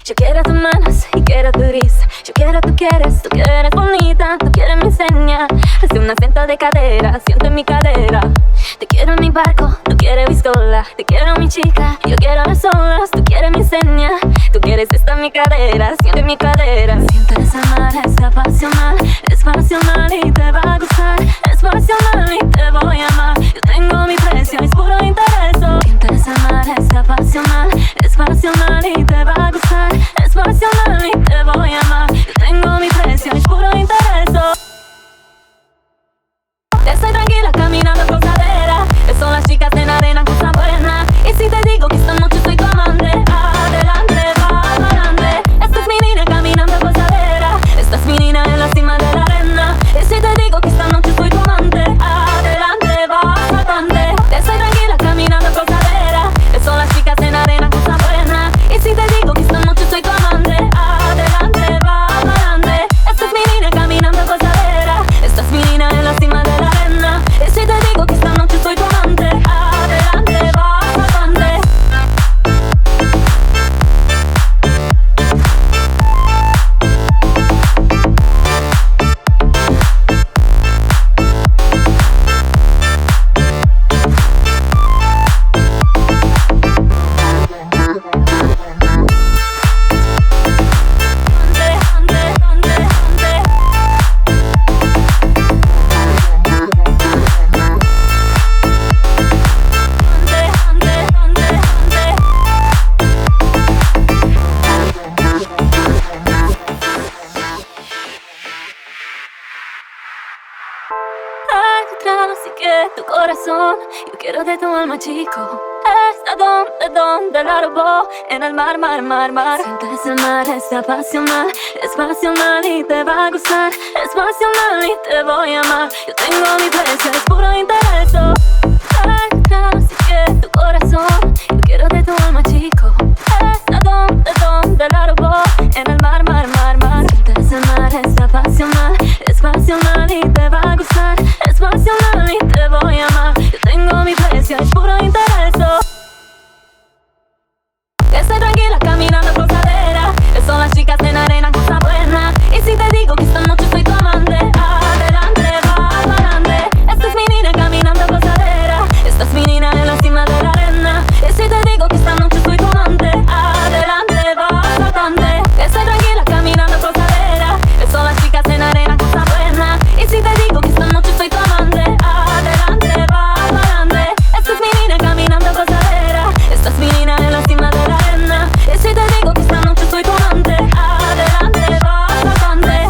Yo quiero tus manos y quiero tu risa. Yo quiero, tú quieres bonita. Tú quieres mi seña. Hace un acento de cadera, siento en mi cadera. Te quiero en mi barco, tú quieres biscola. Te quiero mi chica, yo quiero las olas. Tú quieres mi seña, tú quieres esta en mi cadera. Siento en mi cadera. Siento esa mar, es pasional y te va a gustar. Es pasional y te voy a amar. Yo tengo mi precio, es puro interés. Siento esa mar, es pasional y te va a gustar. Es pasional y te voy a amar. Yo tengo mi precio, es puro interés. Estoy tranquila caminando con cadera. Son las chicas en arena, cosa buena. Y si te digo que esta noche soy tu amante, adelante, va adelante. Esta es mi niña caminando con cadera. Esta es mi niña en la cima de la arena. Y si te digo que esta noche soy tu amante, adelante, va adelante. Estoy tranquila caminando con cadera. Son las chicas en arena, cosa buena. Y si te digo que esta noche soy tu amante, adelante, va adelante. Esta es mi niña caminando con cadera. Esta es mi niña en la cima de la arena. Y si te digo que esta noche soy tu amante, adelante, va adelante. Así que tu corazón, yo quiero de tu alma, chico. Está donde la robó, en el mar. Sientes el mar, es pasional y te va a gustar. Es pasional y te voy a amar. Yo tengo mi precio, es puro interés. Así que tu corazón, yo quiero de tu alma, chico. Está donde la robó, en el mar. Sientes el mar, es pasional y te va a gustar. Es pasional y te voy a amar. Yo tengo mi precio, es puro interés. Estoy tranquila caminando por cadera. Son las chicas en arena, cosa buena. Y si te digo que esta noche soy tu amante, adelante, va adelante. Esta es mi niña caminando por cadera. Esta es mi niña en la cima de la arena. Y si te digo que esta noche soy tu amante, adelante, va adelante. Estoy tranquila caminando por cadera. Son las chicas en arena, cosa buena. Y si te digo que esta noche soy tu amante, adelante, va adelante. Esta es mi niña caminando por cadera. Esta es mi niña en la cima de la arena. Y si te digo que esta noche soy tu amante, adelante, va adelante.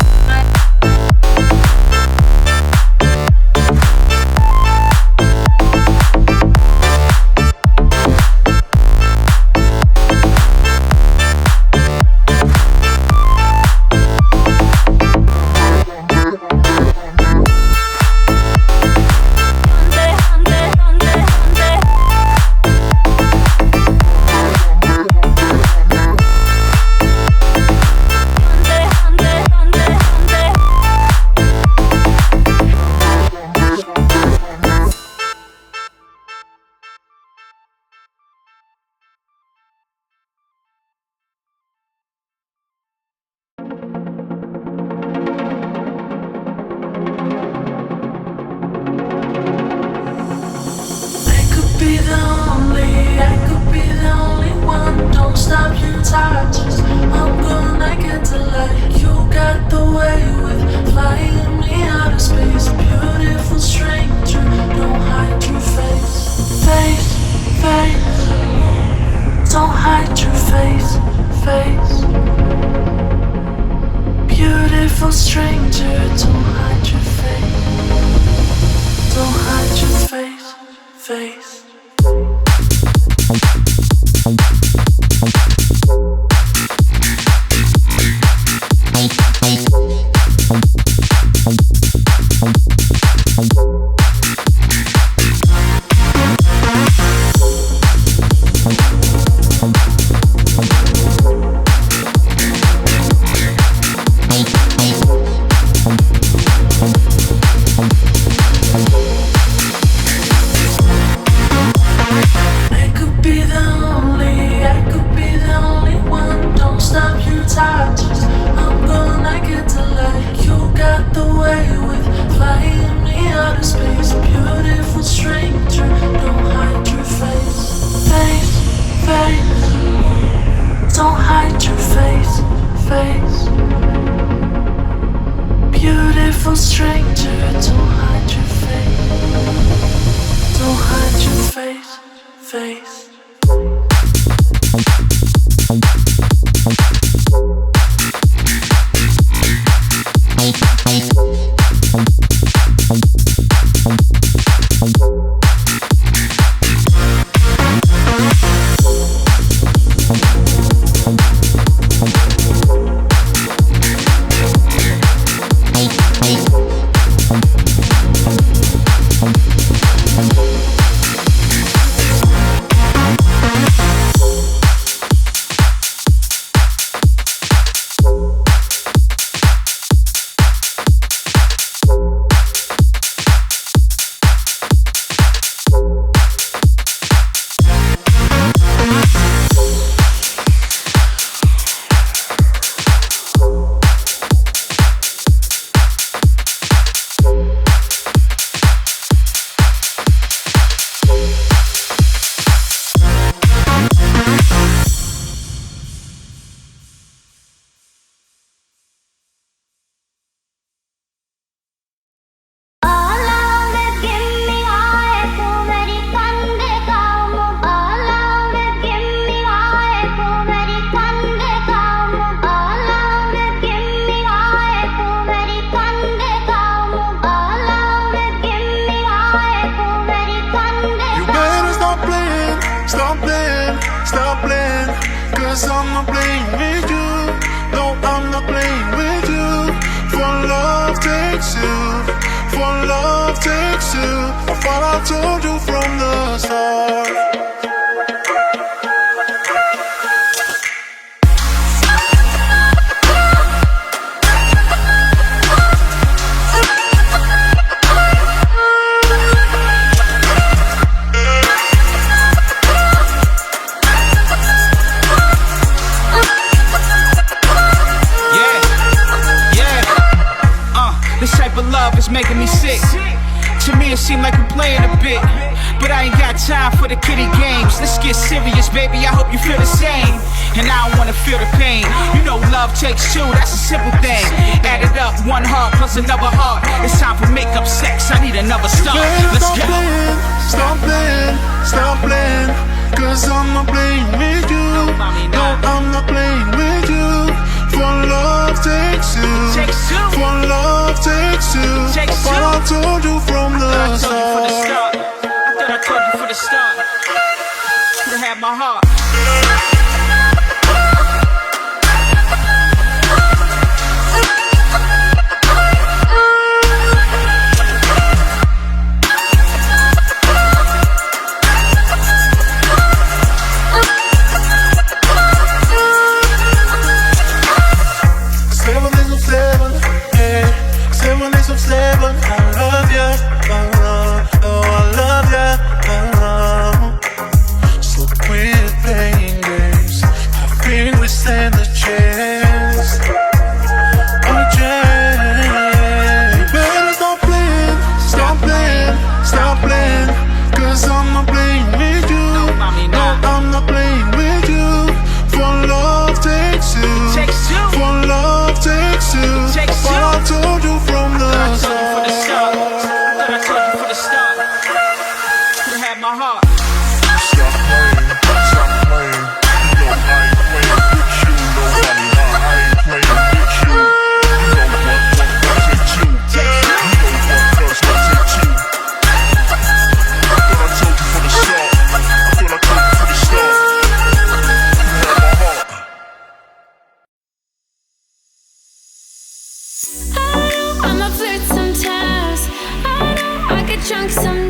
Beautiful stranger, don't hide your face. Don't hide your face. Drunk some